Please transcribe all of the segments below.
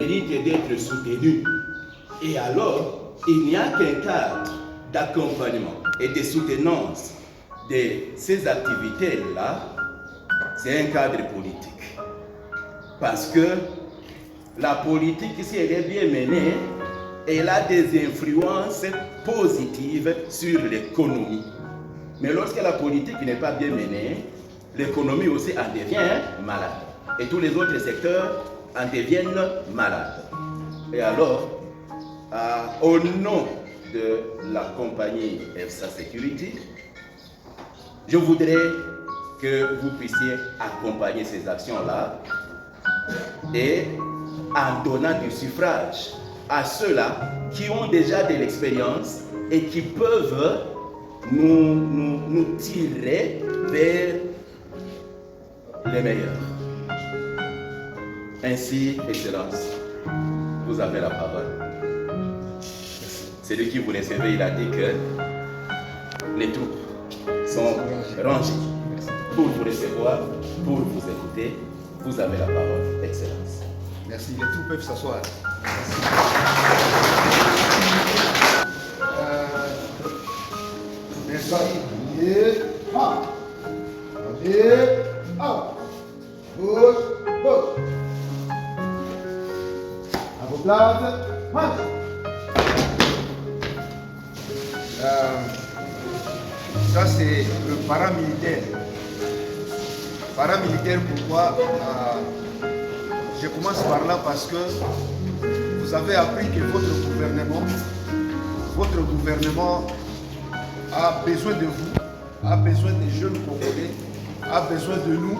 mérite d'être soutenu. Et alors, il n'y a qu'un cadre d'accompagnement et de soutenance de ces activités-là, c'est un cadre politique. Parce que la politique, si elle est bien menée, elle a des influences positives sur l'économie. Mais lorsque la politique n'est pas bien menée, l'économie aussi en devient malade. Et tous les autres secteurs en deviennent malades. Et alors, au nom de la compagnie EFSA Security, je voudrais que vous puissiez accompagner ces actions-là et en donnant du suffrage à ceux-là qui ont déjà de l'expérience et qui peuvent nous tirer vers les meilleurs. Ainsi, Excellence, vous avez la parole. Celui qui vous recevait, il a dit que les troupes sont rangées pour vous recevoir, pour vous écouter. Vous avez la parole, Excellence. Merci, les troupes peuvent s'asseoir. Merci. Et un. Et un. Gauche, gauche. À vos places, marche. Ça c'est le paramilitaire. Paramilitaire, pourquoi je commence par là parce que vous avez appris que votre gouvernement a besoin de vous, a besoin des jeunes Congolais, a besoin de nous.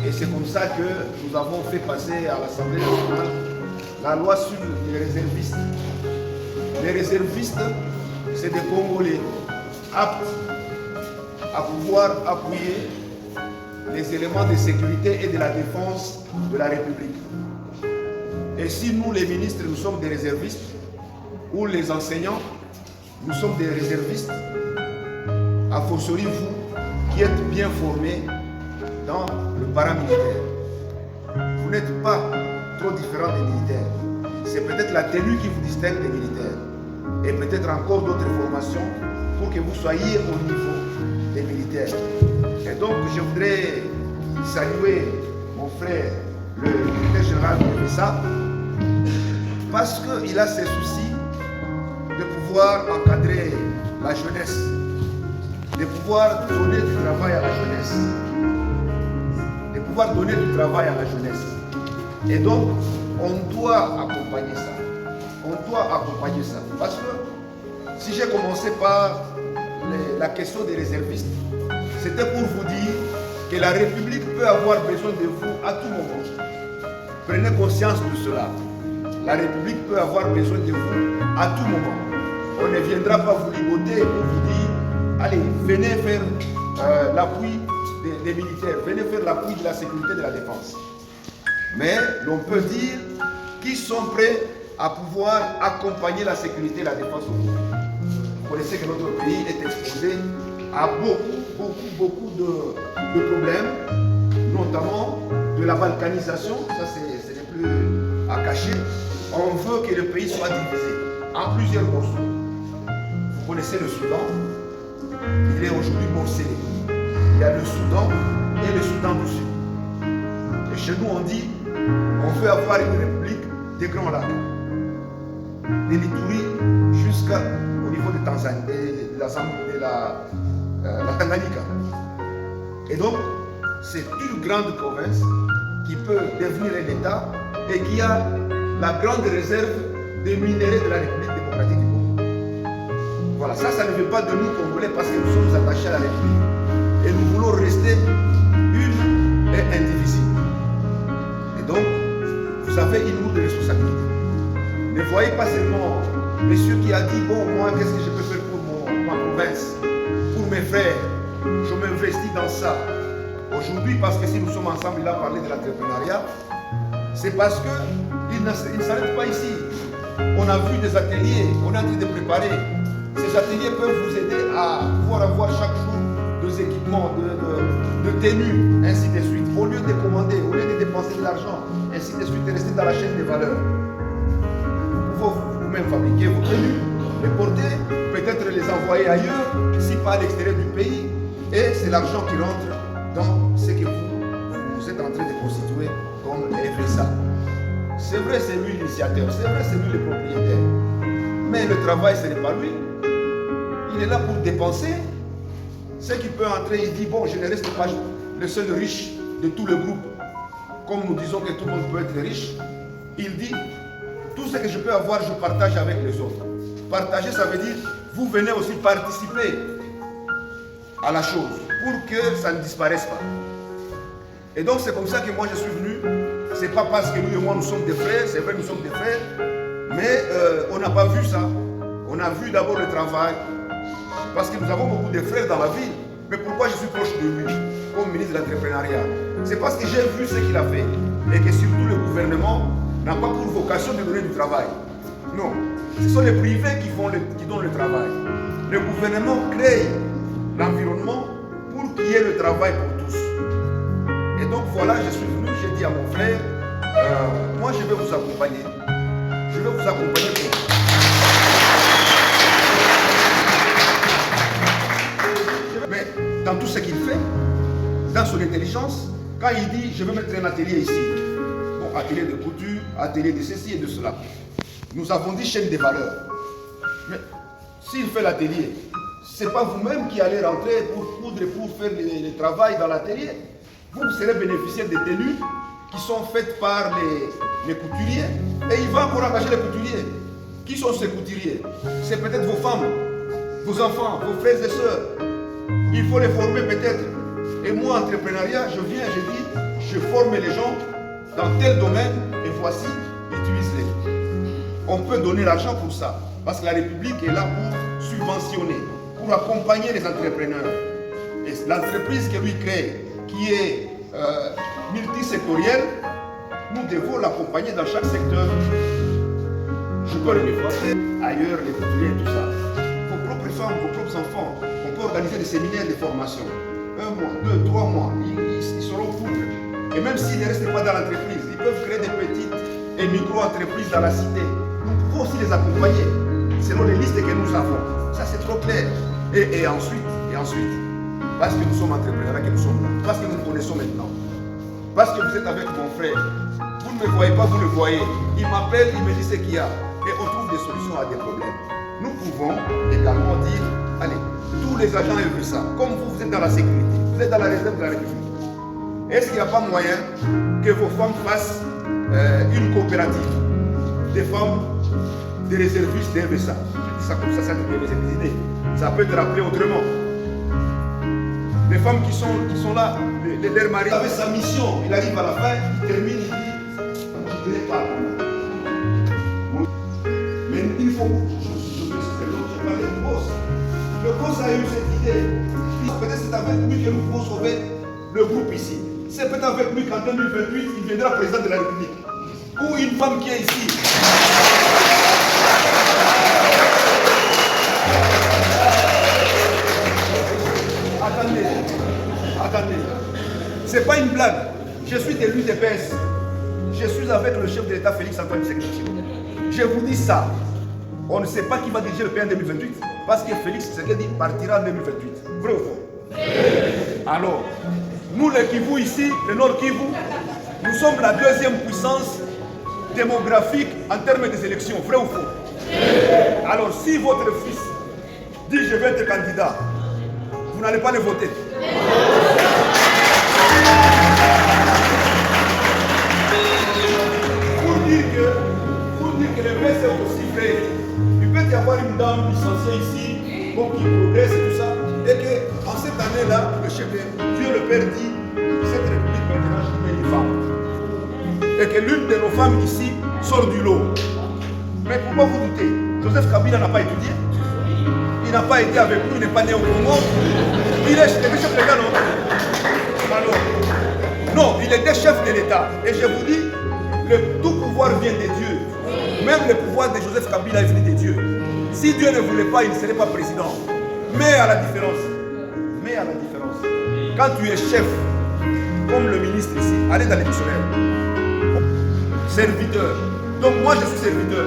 Et c'est comme ça que nous avons fait passer à l'Assemblée nationale la loi sur les réservistes. Les réservistes, c'est des Congolais aptes à pouvoir appuyer les éléments de sécurité et de la défense de la République. Et si nous, les ministres, nous sommes des réservistes, ou les enseignants, nous sommes des réservistes, a fortiori vous qui êtes bien formés dans le paramilitaire. Vous n'êtes pas trop différents des militaires. C'est peut-être la tenue qui vous distingue des militaires. Et peut-être encore d'autres formations pour que vous soyez au niveau des militaires. Et donc je voudrais saluer mon frère, le militaire général de l'EFSA, parce qu'il a ses soucis de pouvoir encadrer la jeunesse, de pouvoir donner du travail à la jeunesse, de pouvoir donner du travail à la jeunesse. Et donc, on doit accompagner ça. On doit accompagner ça. Parce que si j'ai commencé par la question des réservistes, c'était pour vous dire que la République peut avoir besoin de vous à tout moment. Prenez conscience de cela. La République peut avoir besoin de vous à tout moment. On ne viendra pas vous ligoter pour vous dire, allez, venez faire l'appui des militaires, venez faire l'appui de la sécurité et de la défense. Mais l'on peut dire qu'ils sont prêts à pouvoir accompagner la sécurité et la défense au monde. Vous connaissez que notre pays est exposé à beaucoup de problèmes, notamment de la balkanisation, ça ce n'est plus à cacher. On veut que le pays soit divisé en plusieurs morceaux. Vous connaissez le Soudan, il est aujourd'hui morcelé. Il y a le Soudan et le Soudan du Sud. Et chez nous on dit, on veut avoir une république des Grands Lacs, de l'Ituri jusqu'au niveau de Tanzanie, de la Tanganyika. Et donc, c'est une grande province qui peut devenir un État et qui a la grande réserve des minéraux de la République démocratique du Congo. Voilà, ça ne veut pas de nous Congolais parce que nous sommes attachés à la République. Et nous voulons rester une et indivisible. Et donc, vous avez une lourde responsabilité. Ne voyez pas seulement monsieur qui a dit, bon, moi, qu'est-ce que je peux faire pour ma province, pour mes frères, je m'investis dans ça. Aujourd'hui, parce que si nous sommes ensemble, il a parlé de l'entrepreneuriat, c'est parce qu'il ne s'arrête pas ici. On a vu des ateliers, on est en train de préparer. Ces ateliers peuvent vous aider à pouvoir avoir chaque jour des équipements, de tenues, ainsi de suite. Au lieu de commander, au lieu de dépenser de l'argent, ainsi de suite, et rester dans la chaîne des valeurs. Vous pouvez vous-même fabriquer vos tenues, les porter, peut-être les envoyer ailleurs, si pas à l'extérieur du pays, et c'est l'argent qui rentre dans ce que vous êtes en train de constituer comme FSA. C'est vrai, c'est lui l'initiateur, c'est vrai, c'est lui le propriétaire. Mais le travail, ce n'est pas lui. Il est là pour dépenser. Ce qui peut entrer, il dit, bon, je ne reste pas le seul riche de tout le groupe. Comme nous disons que tout le monde peut être riche, il dit, tout ce que je peux avoir, je partage avec les autres. Partager, ça veut dire, vous venez aussi participer à la chose, pour que ça ne disparaisse pas. Et donc c'est comme ça que moi je suis venu. C'est pas parce que lui et moi nous sommes des frères, c'est vrai nous sommes des frères, mais on n'a pas vu ça. On a vu d'abord le travail, parce que nous avons beaucoup de frères dans la ville. Mais pourquoi je suis proche de lui, comme ministre de l'entrepreneuriat? C'est parce que j'ai vu ce qu'il a fait, et que surtout le gouvernement n'a pas pour vocation de donner du travail. Non, ce sont les privés qui donnent le travail. Le gouvernement crée l'environnement pour qu'il y ait le travail pour tous. Et donc voilà, je suis venu, j'ai dit à mon frère, moi je vais vous accompagner. Je vais vous accompagner pour... Mais dans tout ce qu'il fait, dans son intelligence, quand il dit je vais mettre un atelier ici, bon, atelier de couture, atelier de ceci et de cela, nous avons dit chaîne des valeurs. Mais s'il fait l'atelier, ce n'est pas vous-même qui allez rentrer pour coudre et pour faire le travail dans l'atelier. Vous serez bénéficiaire des tenues qui sont faites par les couturiers. Et il va encore engager les couturiers. Qui sont ces couturiers? C'est peut-être vos femmes, vos enfants, vos frères et sœurs. Il faut les former peut-être. Et moi, entrepreneuriat, je viens, je dis, je forme les gens dans tel domaine et voici, utilise-les. On peut donner l'argent pour ça. Parce que la République est là pour subventionner, pour accompagner les entrepreneurs. Et l'entreprise que lui crée, qui est multisectorielle, nous devons l'accompagner dans chaque secteur. Je peux le voir ailleurs, les couturiers, tout ça. Vos propres femmes, vos propres enfants, on peut organiser des séminaires de formation. 1 mois, 2, 3 mois, ils seront couples. Et même s'ils ne restent pas dans l'entreprise, ils peuvent créer des petites et micro-entreprises dans la cité. Nous pouvons aussi les accompagner selon les listes que nous avons. Ça, c'est trop clair. Et ensuite, parce que nous sommes entrepreneurs, que nous sommes là, parce que nous nous connaissons maintenant, parce que vous êtes avec mon frère, vous ne me voyez pas, vous le voyez. Il m'appelle, il me dit ce qu'il y a. Et on trouve des solutions à des problèmes. Nous pouvons également dire, allez, tous les agents FSA, comme vous êtes dans la sécurité, vous êtes dans la réserve de la République, est-ce qu'il n'y a pas moyen que vos femmes fassent une coopérative des femmes des réservistes de FSA? Je dis ça comme ça peut donner des idées. Ça peut être rappelé autrement. Les femmes qui sont là, leur mari avait sa mission, il arrive à la fin, il termine, il dit, je ne dirai pas. Mais il faut, je parlais du boss. Le boss a eu cette idée. Peut-être c'est avec lui que nous pouvons sauver le groupe ici. C'est peut-être avec lui qu'en 2028, il viendra président de la République. Ou une femme qui est ici. Attendez. C'est pas une blague. Je suis de l'UDPS. Je suis avec le chef de l'État Félix Antoine Tshisekedi. Je vous dis ça. On ne sait pas qui va diriger le pays en 2028. Parce que Félix Tshisekedi partira en 2028. Vrai ou faux? Alors, nous les Kivu ici, le Nord Kivu, nous sommes la 2e puissance démographique en termes des élections. Vrai ou faux? Alors, si votre fils dit je vais être candidat, vous n'allez pas le voter. Pour dire que le PS est aussi vrai, il peut y avoir une dame licenciée ici, bon, qui progresse et tout ça, et qu'en cette année-là, le chef de Dieu le Père dit, cette République maintenant, je mets une femme. Et que l'une de nos femmes ici sort du lot. Mais pourquoi vous doutez? Joseph Kabila n'a pas étudié. Il n'a pas été avec nous, il n'est pas né au Congo. Il est chef de l'État, non? Alors, non, il était chef de l'État. Et je vous dis, le tout pouvoir vient de Dieu. Même le pouvoir de Joseph Kabila est venu de Dieu. Si Dieu ne voulait pas, il ne serait pas président. Mais à la différence, quand tu es chef, comme le ministre ici, allez dans les dictionnaires. serviteur. Donc moi je suis serviteur.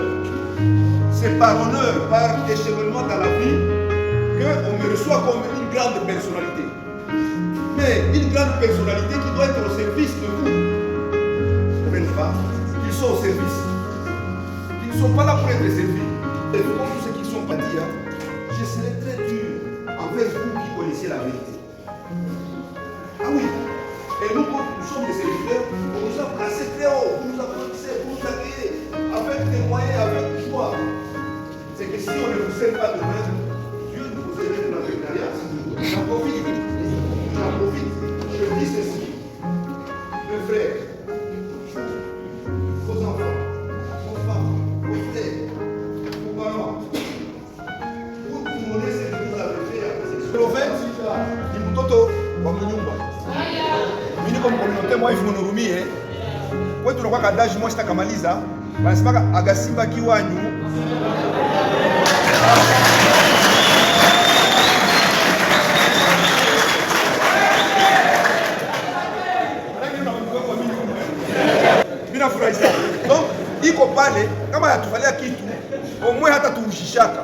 C'est par honneur, par échelonnement dans la vie, qu'on me reçoit comme une grande personnalité. Mais une grande personnalité qui doit être au service de vous. Vous ne pas? Ils sont au service. Ils ne sont pas là pour être servis. Et vous, comme tous ceux qui sont partis, je serai très dur envers vous qui connaissez la vérité. Ah oui. Et nous, comme nous sommes des serviteurs, on nous a placés très haut, vous nous applaudissez, vous nous accueillez avec des moyens, avec joie. C'est que si on ne vous sert pas demain, Dieu nous vous aide dans l'entrepreneuriat. J'en profite. Je dis ceci. Mes frères, vos enfants, vos femmes, vos frères, vos parents, pour vous donner ce que vous avez fait. Prophète, dit Mutoto, comme Nyumba. Mimi comme communauté, moi, il faut nous remettre. Kwa tunakuwa kadaji moja takamaliza, wanasema agasimba kiwanyu. Mina furahi sana. Donc, iko pale kama yatufalia kitu, omwe hata tuushishaka.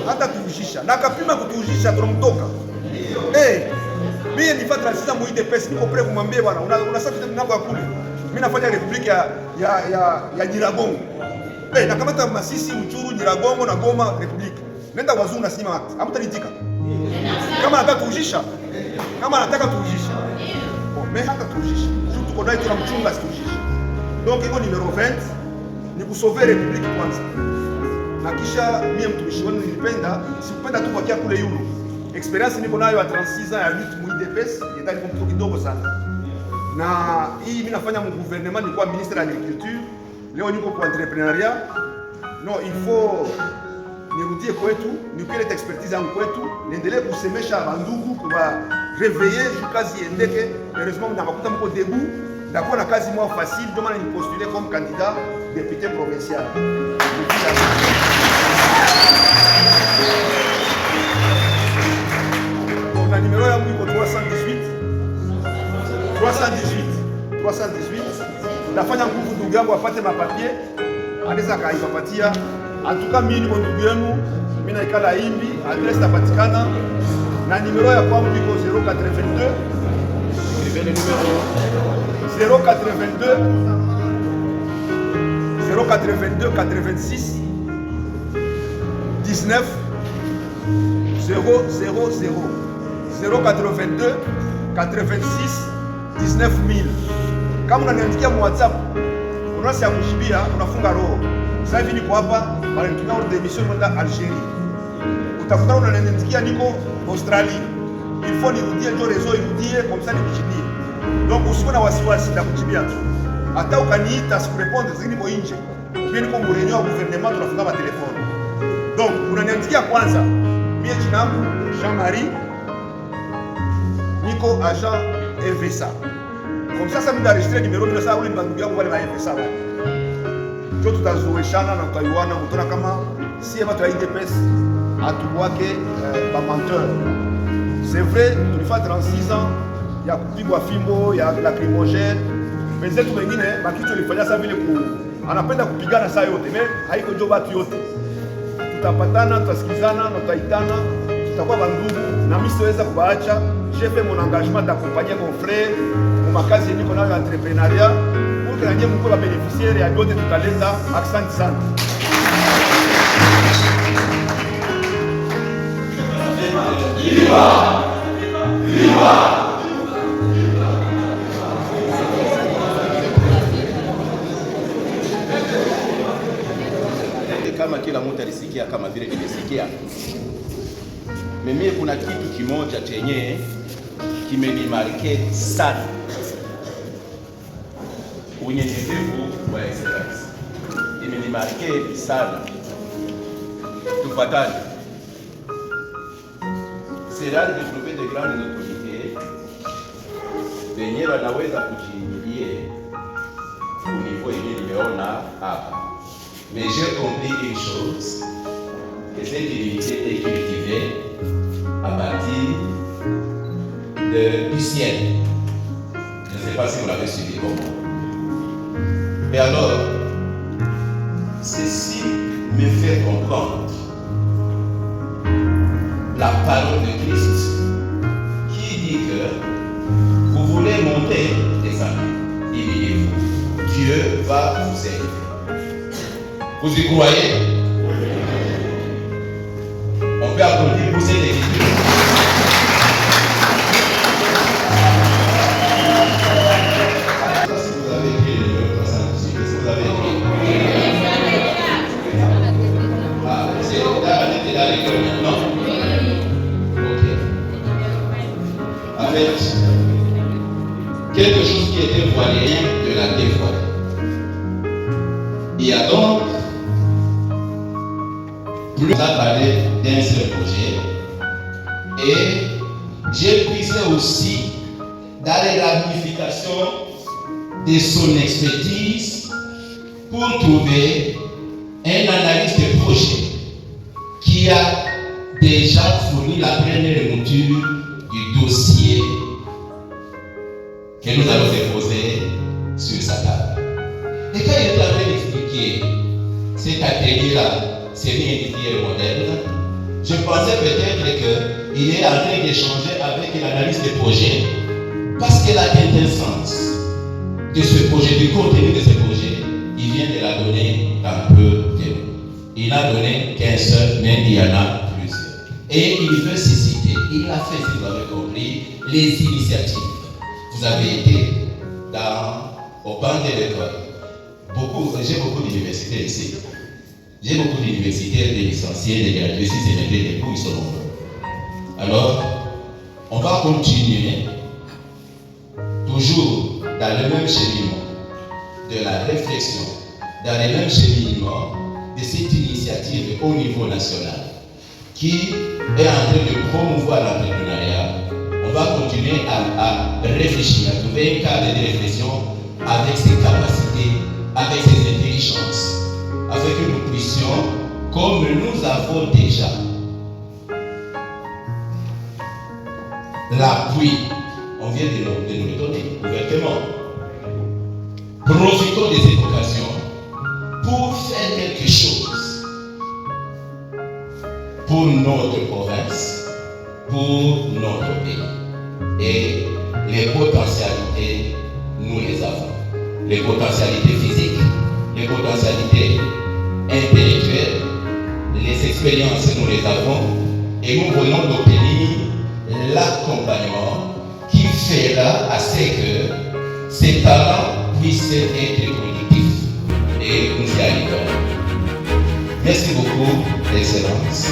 Hata tuushisha. Na kapima kutuushisha tunamtoka. Mimi nifata sasa muite pesa niko prêt kumwambia bwana unasafiri tena nako kule. Mimi nafanya republiki ya Nyiragongo. Na kamata Masisi, Uchuru, Nyiragongo na Goma republiki. Nenda wazungu na sima hata. Hamtanitika. Kama nataka tuujisha. Kama nataka tuujisha. Mais hata tuujisha. Tuko ndani tunamchunga tuujisha. Donc iko numero 20 ni kusauver republiki kwanza. Na kisha mimi mtumishi wenu nilipenda, sikupenda tu bakia kule yulu. Experience niko nayo ya 36 ans ya lutte mu IDPS, ndio niko kidogo sana. Na hii mimi nafanya mu gouvernement, nilikuwa ministre de l'agriculture. Leo niko kwa entrepreneuriat. Non, il faut nirudie kwetu, nipeleke expertise yangu kwetu, niendelee kusemesha bandugu kwa réveiller kazi iendeke. Heureusement mnakuta mko debout, ndakuwa na kazi moins facile, ndio maana nilipostuler comme candidat député provincial. Na numéro yangu iko 318. Nafanya nguvu ndugu yangu apate mapapier, anaweza kaipatia. Atuka mimi niko ndugu yenu, mimi naikala Imbi, adresse tapatikana. Na numéro ya kwangu iko 082 86 19 000 082 86 19000. Kama unaniandikia mu WhatsApp, unasi ya kushibia, unafunga roho. Sasa hivi niko hapa, wananitumia ordre d'émission kwenda Algerie. Utakuta unaniandikia niko Australie. Il faut nirudie ndio réseau irudie comme ça nikujibie. Donc usiwe na wasiwasi na kujibia tu. Hata ukaniita sikurepondre zingine mo nje. Mimi niko mu réunion ya gouvernement tunafunga ma telefone. Donc unaniandikia kwanza, mimi jina langu Jean-Marie niko agent EVSA. Comme ça mimi enregistré numéro de ça ule bandugu yangu wale wa EVSA. Ndio tutazoeshana na tutaiwana mtona kama si watu wa IDPS atuwake ba menteur. C'est vrai, tulifaa 36 ans ya kupigwa fimbo ya lacrymogène. Wenzetu wengine makicho ilifanya saa vile anapenda kupigana saa yote, mais haiko ndio watu yote. Tutapatana, tutasikizana na tutaitana, tutakuwa bandugu na mimi siweza kubaacha. J'ai fait mon engagement d'accompagner mon frère mu makazi niko nayo entrepreneuriat pour que nanye mko ba bénéficiaire ya yote tutaleta. Asante sana. Kama kila mtu alisikia kama vile nimesikia, mimi kuna kitu kimoja chenye kimenimarke sana, unyenyekevu wa excellence imenimarke sana. Tufatane, c'est là de développer de grandes autorités venye wanaweza kujiingilie au niveau yenye nimeona hapa. Mais j'ai compris une chose, que cette divinité est cultivée à partir du ciel. Je ne sais pas si vous l'avez suivi comme moi. Et alors, ceci me fait comprendre la parole de Christ qui dit que vous voulez monter, descendez, humiliez-vous. Dieu va vous aider. Vous y croyez? On peut applaudir pour cette écriture. Si vous avez écrit le numéro 318, est-ce que vous avez écrit? Ah, c'est dans l'école maintenant. Ok. En fait, quelque chose qui était voilé de la dévoilé. Il y a donc plus à parler d'un seul projet et j'ai puisé aussi dans les ramifications de son expertise pour trouver un analyste de projet qui a déjà fourni la première mouture du dossier que nous allons déposer sur sa table. Et quand il est en train d'expliquer cet atelier-là, c'est bien industriel moderne, je pensais peut-être qu'il est en train d'échanger avec l'analyste de projet parce que la quintessence de ce projet, du contenu de ce projet, il vient de la donner dans peu de temps. Il n'a donné qu'un seul, mais il y en a plusieurs. Et il veut susciter, il a fait, si vous avez compris, les initiatives. Vous avez été au banc de l'école. J'ai beaucoup d'universités ici. J'ai beaucoup d'universitaires, des licenciés, des gradués, si c'est des débouts, ils sont nombreux. Alors, on va continuer toujours dans le même cheminement de la réflexion, dans le même cheminement de cette initiative au niveau national qui est en train de promouvoir l'entrepreneuriat. On va continuer à réfléchir, à trouver un cadre de réflexion avec ses capacités, avec ses intelligences, afin que nous puissions, comme nous avons déjà l'appui, on vient de nous le donner ouvertement. Profitons de cette occasion pour faire quelque chose pour notre province, pour notre pays. Et les potentialités, nous les avons. Les potentialités physiques, les potentialités intellectuelles, les expériences, nous les avons. Et nous voulons d'obtenir l'accompagnement qui fera à ce que ces talents puissent être productifs. Et nous y arrivons. Merci beaucoup, Excellence.